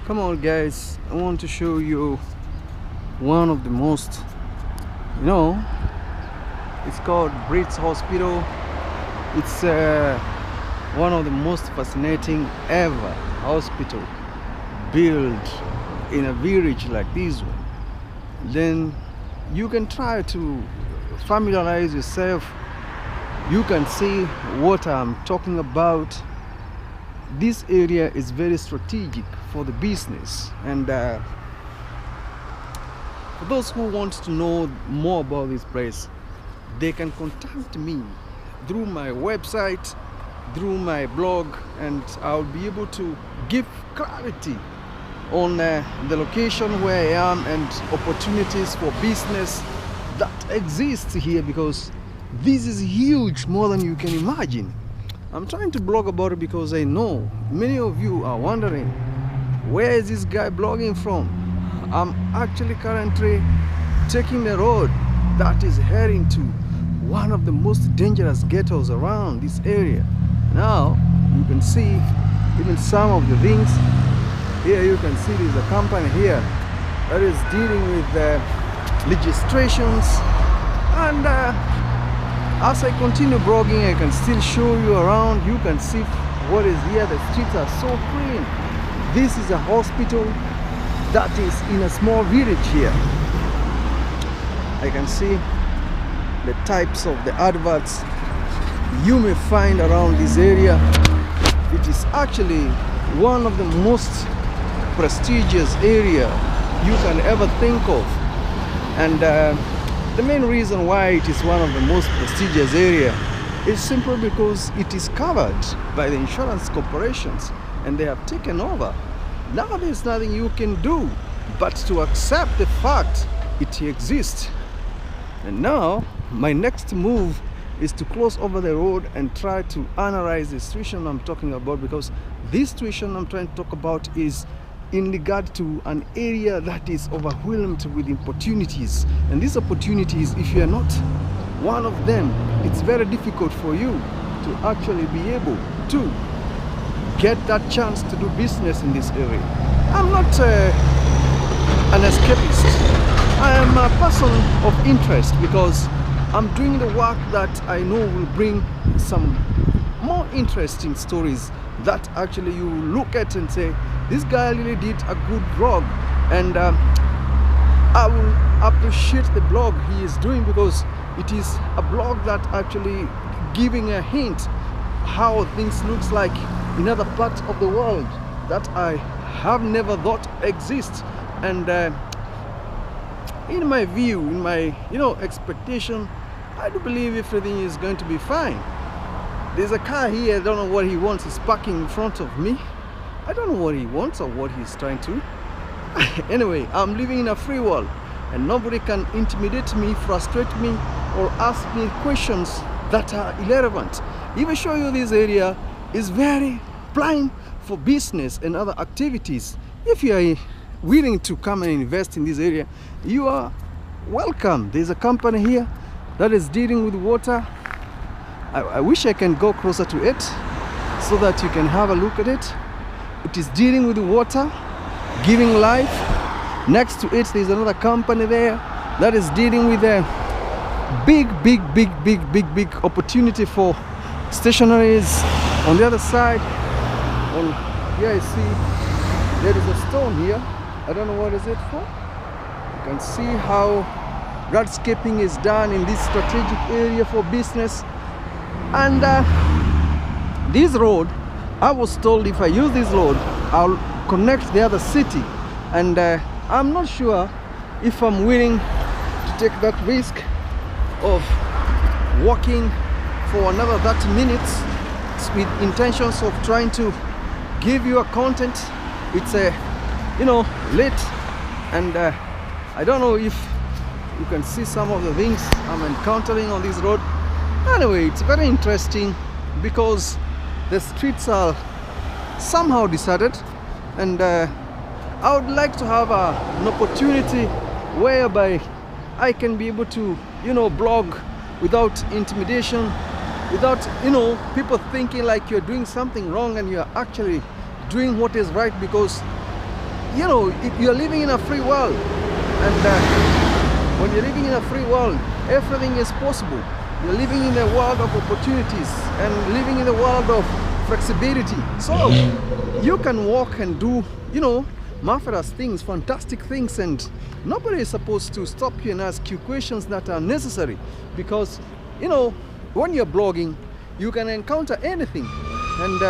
Come on guys, I want to show you one of the most, you know, it's called Brits Hospital. It's one of the most fascinating ever hospital built in a village like this one. Then you can try to familiarize yourself. You can see what I'm talking about. This area is very strategic for the business, and for those who want to know more about this place, they can contact me through my website, through my blog, and I'll be able to give clarity on the location where I am and opportunities for business that exist here, because this is huge, more than you can imagine. I'm trying to blog about it because I know many of you are wondering, where is this guy blogging from? I'm actually currently taking the road that is heading to one of the most dangerous ghettos around this area. Now you can see even some of the things here. You can see there's a company here that is dealing with registrations, and as I continue blogging, I can still show you around. You can see what is here. The streets are so clean. This is a hospital that is in a small village here. I can see the types of the adverts you may find around this area. It is actually one of the most prestigious area you can ever think of, and the main reason why it is one of the most prestigious area is simply because it is covered by the insurance corporations, and they have taken over. Now there's nothing you can do but to accept the fact it exists. And now my next move is to cross over the road and try to analyze the situation I'm talking about, because this situation I'm trying to talk about is in regard to an area that is overwhelmed with opportunities. And these opportunities, if you are not one of them, it's very difficult for you to actually be able to get that chance to do business in this area. I'm not an escapist. I am a person of interest, because I'm doing the work that I know will bring some more interesting stories that actually you look at and say, this guy really did a good blog, and I will appreciate the blog he is doing, because it is a blog that actually giving a hint how things looks like in other parts of the world that I have never thought exist. And in my view, in my expectation, I do believe everything is going to be fine. There's a car here, I don't know what he wants, he's parking in front of me. I don't know what he wants or what he's trying to. Anyway, I'm living in a free world, and nobody can intimidate me, frustrate me, or ask me questions that are irrelevant. Even show you this area is very prime for business and other activities. If you are willing to come and invest in this area, you are welcome. There's a company here that is dealing with water. I wish I can go closer to it so that you can have a look at it. It is dealing with water, giving life. Next to it, there's another company there that is dealing with a big opportunity for stationaries. On the other side, here I see there is a stone here. I don't know what is it for. You can see how landscaping is done in this strategic area for business. And this road, I was told if I use this road, I'll connect the other city, and I'm not sure if I'm willing to take that risk of walking for another 30 minutes with intentions of trying to give you a content. It's late, and I don't know if you can see some of the things I'm encountering on this road. Anyway, it's very interesting because the streets are somehow deserted, and I would like to have an opportunity whereby I can be able to blog without intimidation, without people thinking like you're doing something wrong and you're actually doing what is right, because you know, you're living in a free world, and when you're living in a free world, everything is possible. You're living in a world of opportunities and living in a world of flexibility. So you can walk and do, you know, marvelous things, fantastic things, and nobody is supposed to stop you and ask you questions that are necessary, because, you know, when you're blogging, you can encounter anything, and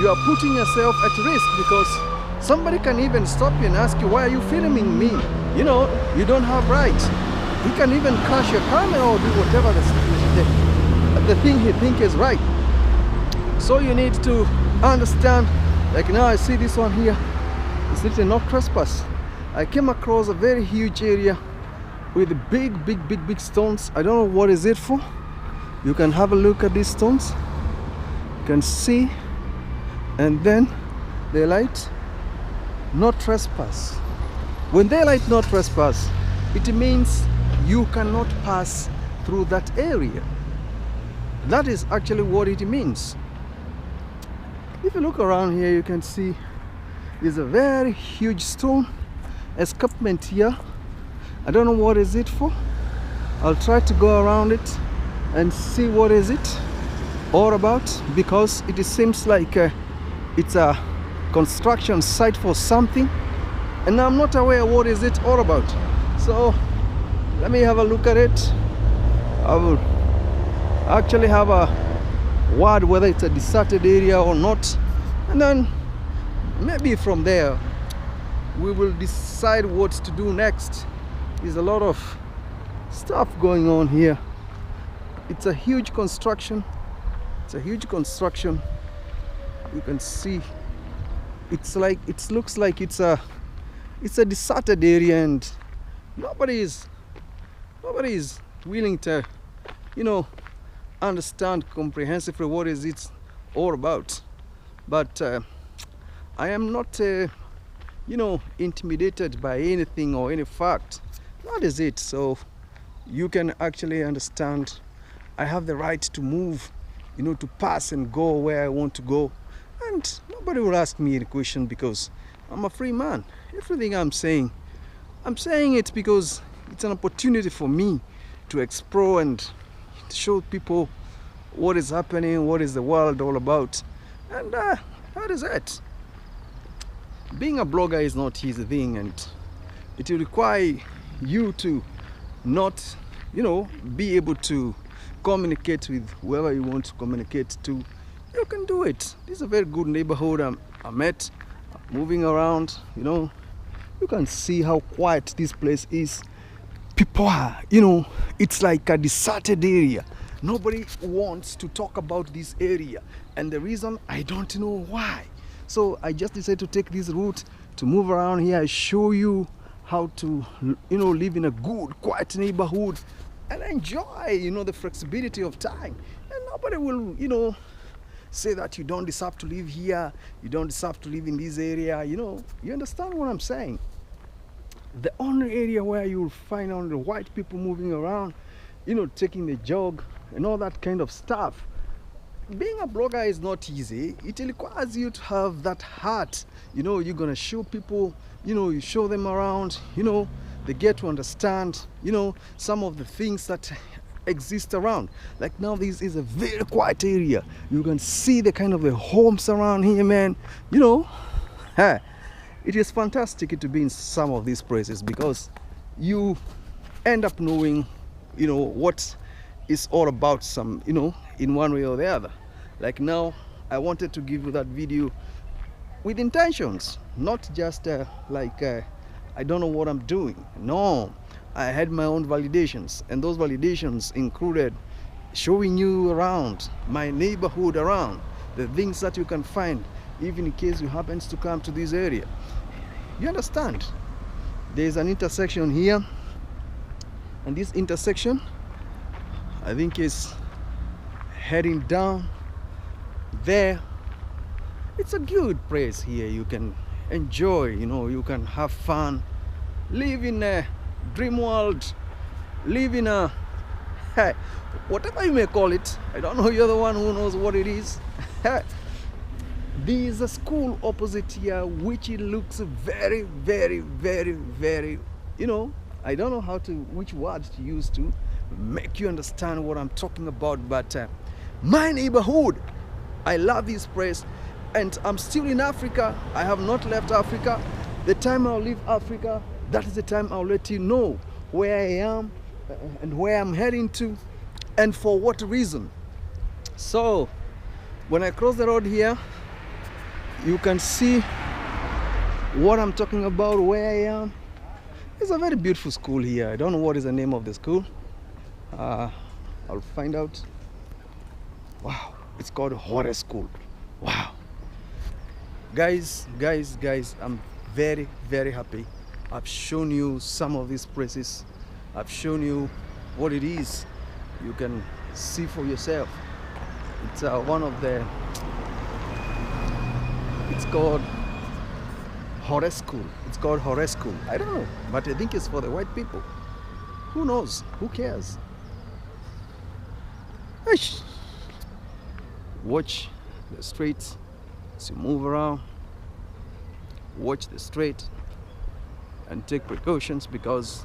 you are putting yourself at risk, because somebody can even stop you and ask you, why are you filming me? You know, you don't have rights. He can even crash your camera or do whatever the thing he thinks is right. So you need to understand, like now I see this one here, it's written "no trespass." I came across a very huge area with big stones. I don't know what is it for. You can have a look at these stones. You can see, and then they light "no trespass." When they light "no trespass," it means you cannot pass through that area. That is actually what it means. If you look around here, you can see there's a very huge stone escarpment here. I don't know what is it for. I'll try to go around it and see what is it all about, because it seems like it's a construction site for something, and I'm not aware what is it all about. So let me have a look at it. I will actually have a word whether it's a deserted area or not, and then maybe from there we will decide what to do next. There's a lot of stuff going on here. It's a huge construction. It's a huge construction. You can see it's like, it looks like it's a deserted area, and nobody is willing to, you know, understand comprehensively what is it all about. But I am not you know, intimidated by anything or any fact. That is it. So you can actually understand I have the right to move, you know, to pass and go where I want to go, and nobody will ask me any question, because I'm a free man. Everything I'm saying it because it's an opportunity for me to explore and to show people what is happening, what is the world all about, and that is it. Being a blogger is not easy thing, and it will require you to not, you know, be able to communicate with whoever you want to communicate to. You can do it. This is a very good neighborhood I'm at. Moving around, you know, you can see how quiet this place is. People are, you know, it's like a deserted area. Nobody wants to talk about this area, and the reason, I don't know why. So I just decided to take this route to move around here. I show you how to, you know, live in a good, quiet neighborhood and enjoy, you know, the flexibility of time. And nobody will, you know, say that you don't deserve to live here, you don't deserve to live in this area. You know, you understand what I'm saying? The only area where you will find only white people moving around, you know, taking the jog and all that kind of stuff. Being a blogger is not easy. It requires you to have that heart. You know, you're gonna show people, you know, you show them around, you know, they get to understand, you know, some of the things that exist around. Like now, this is a very quiet area. You can see the kind of the homes around here, man. You know, it is fantastic to be in some of these places, because you end up knowing, you know, what is all about, some, you know, in one way or the other. Like now, I wanted to give you that video with intentions, not just I don't know what I'm doing. No, I had my own validations, and those validations included showing you around my neighborhood, around the things that you can find, even in case you happen to come to this area. You understand? There's an intersection here, and this intersection, I think, is heading down there. It's a good place here. You can enjoy, you know, you can have fun, live in a dream world, live in a whatever you may call it. I don't know, you're the one who knows what it is. There is a school opposite here which it looks very, very, very, very, you know, I don't know which words to use to make you understand what I'm talking about, but my neighborhood, I love this place, and I'm still in Africa. I have not left Africa. The time I'll leave Africa, that is the time I'll let you know where I am and where I'm heading to and for what reason. So when I cross the road here, you can see what I'm talking about, where I am. It's a very beautiful school here. I don't know what is the name of the school. I'll find out. Wow, it's called Hore School. Wow. Guys, I'm very, very happy. I've shown you some of these places. I've shown you what it is. You can see for yourself. It's one of the, it's called Hore School. It's called Hore School. I don't know, but I think it's for the white people. Who knows? Who cares? Eish. Watch the streets as you move around. Watch the street and take precautions, because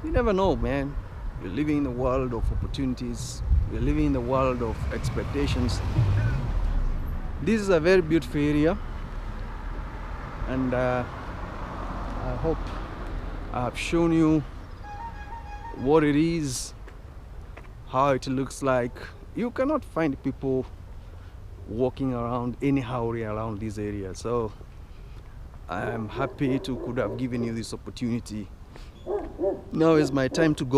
you never know, man. We're living in a world of opportunities. We're living in the world of expectations. This is a very beautiful area, and I hope I've shown you what it is, how it looks like. You cannot find people walking around anyhow around this area, so I'm happy to could have given you this opportunity. Now is my time to go.